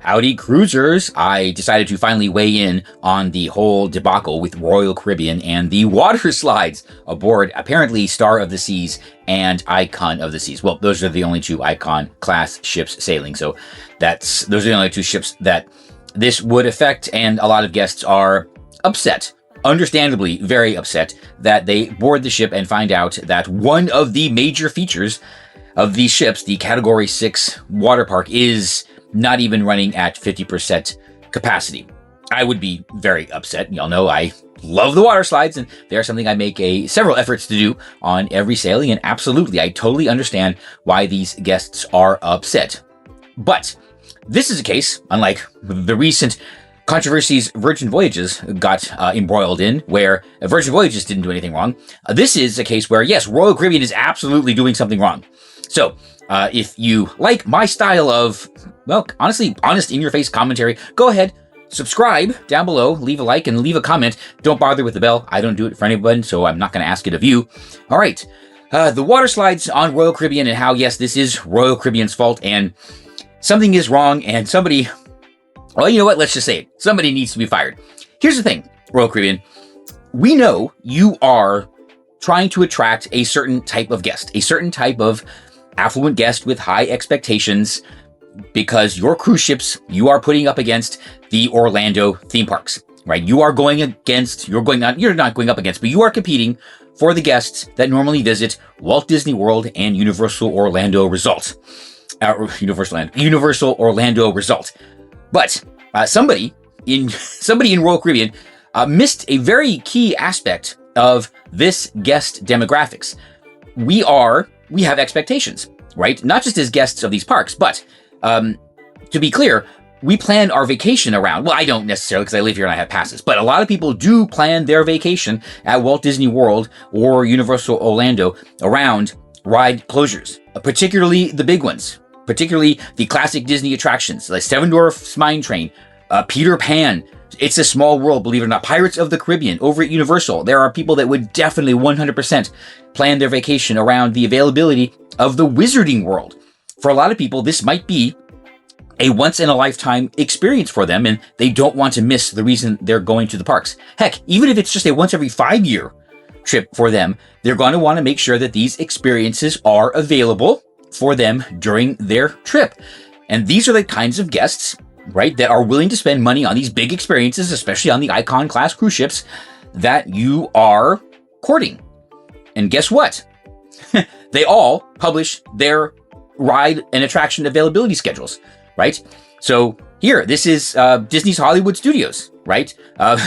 Howdy cruisers, I decided to finally weigh in on the whole debacle with Royal Caribbean and the Waterslides aboard apparently Star of the Seas and Icon of the Seas. Well, those are the only two Icon class ships sailing, so those are the only two ships that this would affect, and a lot of guests are upset, understandably very upset, that they board the ship and find out that one of the major features of these ships, the Category 6 water park, is not even running at 50% capacity. I would be very upset. Y'all know I love the water slides, and they're something I make several efforts to do on every sailing, and absolutely, I totally understand why these guests are upset. But this is a case, unlike the recent controversies Virgin Voyages got embroiled in, where Virgin Voyages didn't do anything wrong. This is a case where, yes, Royal Caribbean is absolutely doing something wrong. So, if you like my style of, well, honestly, honest in-your-face commentary, go ahead, subscribe down below, leave a like, and leave a comment. Don't bother with the bell. I don't do it for anyone, so I'm not going to ask it of you. All right, the water slides on Royal Caribbean, and how, yes, this is Royal Caribbean's fault, and something is wrong, and somebody, well, you know what? Let's just say it. Somebody needs to be fired. Here's the thing, Royal Caribbean. We know you are trying to attract a certain type of guest, a certain type of affluent guest with high expectations, because your cruise ships, you are putting up against the Orlando theme parks, right? You are going against, you're not going up against, but you are competing for the guests that normally visit Walt Disney World and Universal Orlando Resort. Universal Orlando Resort. But somebody in Royal Caribbean missed a very key aspect of this guest demographics. We have expectations, right? Not just as guests of these parks, but to be clear, we plan our vacation around, well, I don't necessarily because I live here and I have passes, but a lot of people do plan their vacation at Walt Disney World or Universal Orlando around ride closures, particularly the big ones, particularly the classic Disney attractions, like Seven Dwarfs Mine Train, Peter Pan, It's a Small World, believe it or not, Pirates of the Caribbean over at Universal. There are people that would definitely 100% plan their vacation around the availability of the Wizarding World. For a lot of people, this might be a once-in-a-lifetime experience for them, and they don't want to miss the reason they're going to the parks. Heck, even if it's just a once-every-5-year trip for them, they're going to want to make sure that these experiences are available for them during their trip. And these are the kinds of guests, right, that are willing to spend money on these big experiences, especially on the Icon class cruise ships, that you are courting. And guess what? They all publish their ride and attraction availability schedules, right? So here, this is Disney's Hollywood Studios, right?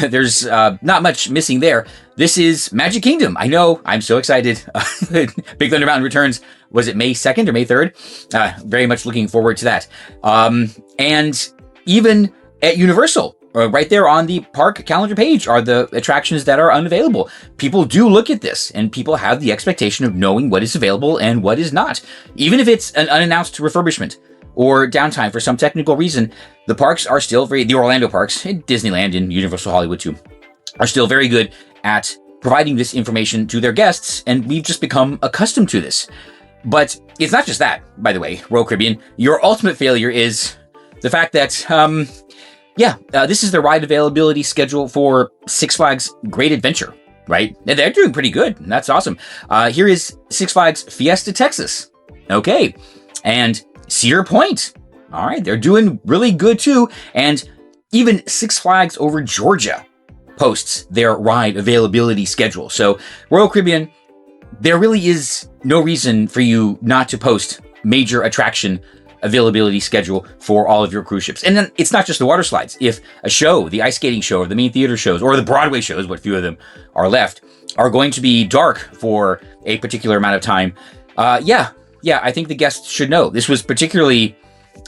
There's not much missing there. This is Magic Kingdom. I know, I'm so excited. Big Thunder Mountain returns, was it May 2nd or May 3rd? Very much looking forward to that. And even at Universal, right there on the park calendar page are the attractions that are unavailable. People do look at this, and people have the expectation of knowing what is available and what is not. Even if it's an unannounced refurbishment or downtime for some technical reason, the parks are still the Orlando parks, in Disneyland and Universal Hollywood too, are still very good at providing this information to their guests, and we've just become accustomed to this. But it's not just that, by the way, Royal Caribbean. Your ultimate failure is the fact that, this is the ride availability schedule for Six Flags Great Adventure, right? And they're doing pretty good, and that's awesome. Here is Six Flags Fiesta Texas. Okay. And Cedar Point. All right, they're doing really good too. And even Six Flags over Georgia posts their ride availability schedule. So Royal Caribbean, there really is no reason for you not to post major attraction availability schedule for all of your cruise ships. And then it's not just the water slides. If a show, the ice skating show or the main theater shows or the Broadway shows, what few of them are left, are going to be dark for a particular amount of time, I think the guests should know. This was particularly,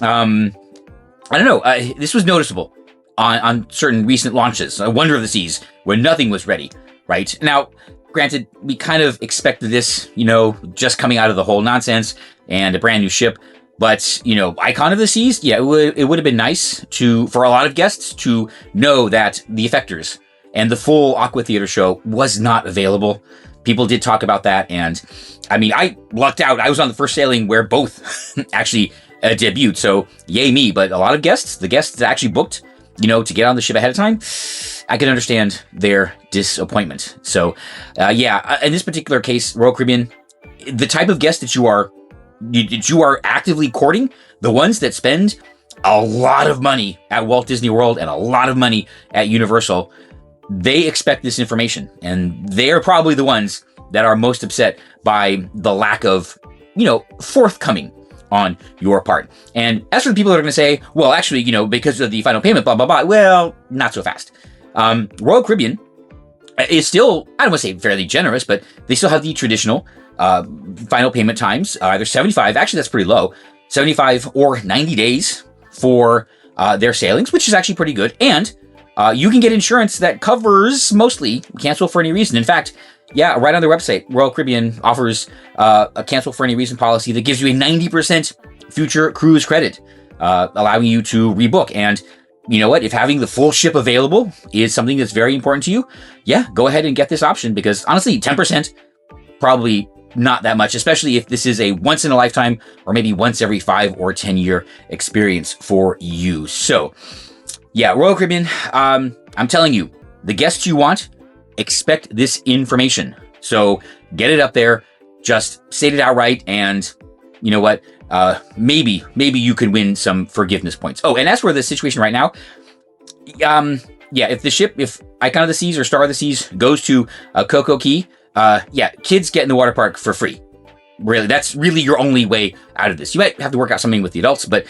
this was noticeable on certain recent launches. Wonder of the Seas, when nothing was ready, right? Now, granted, we kind of expected this, just coming out of the whole nonsense and a brand new ship. But, Icon of the Seas, it would have been nice for a lot of guests to know that the effectors and the full Aqua Theater show was not available. People did talk about that, and I mean, I lucked out. I was on the first sailing where both actually debuted. So yay me, but a lot of the guests that actually booked, to get on the ship ahead of time, I can understand their disappointment. So in this particular case, Royal Caribbean, the type of guest that you are actively courting, the ones that spend a lot of money at Walt Disney World and a lot of money at Universal, they expect this information, and they're probably the ones that are most upset by the lack of, forthcoming on your part. And as for the people that are going to say, well, actually, because of the final payment, blah, blah, blah, well, not so fast. Royal Caribbean is still, I don't want to say fairly generous, but they still have the traditional final payment times, either 75, actually that's pretty low, 75 or 90 days for their sailings, which is actually pretty good. And you can get insurance that covers mostly cancel for any reason. In fact, right on their website, Royal Caribbean offers a cancel for any reason policy that gives you a 90% future cruise credit, allowing you to rebook. And you know what? If having the full ship available is something that's very important to you, go ahead and get this option, because honestly, 10%, probably not that much, especially if this is a once in a lifetime or maybe once every 5 or 10 year experience for you. So Royal Caribbean, I'm telling you, the guests you want expect this information. So get it up there, just state it outright, and you know what? Maybe you can win some forgiveness points. Oh, and as for the situation right now, if Icon of the Seas or Star of the Seas goes to Coco Key, kids get in the water park for free. Really, that's really your only way out of this. You might have to work out something with the adults, but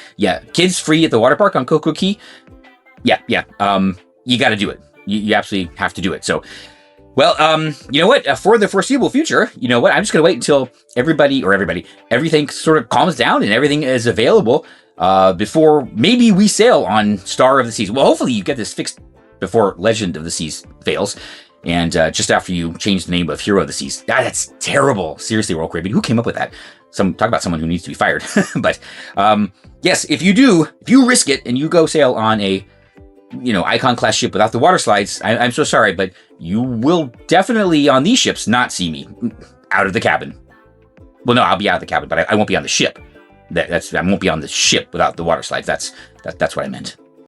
kids free at the water park on Coco Key. You got to do it. You absolutely have to do it. So, well, you know what? For the foreseeable future, you know what? I'm just going to wait until everything sort of calms down and everything is available before maybe we sail on Star of the Seas. Well, hopefully you get this fixed before Legend of the Seas fails, and just after you change the name of Hero of the Seas. That's terrible. Seriously, Royal Caribbean, who came up with that? Talk about someone who needs to be fired. But yes, if you risk it and you go sail on a Icon class ship without the water slides, I'm so sorry, but you will definitely on these ships not see me out of the cabin. Well, no, I'll be out of the cabin, but I won't be on the ship. I won't be on the ship without the water slides. That's what I meant.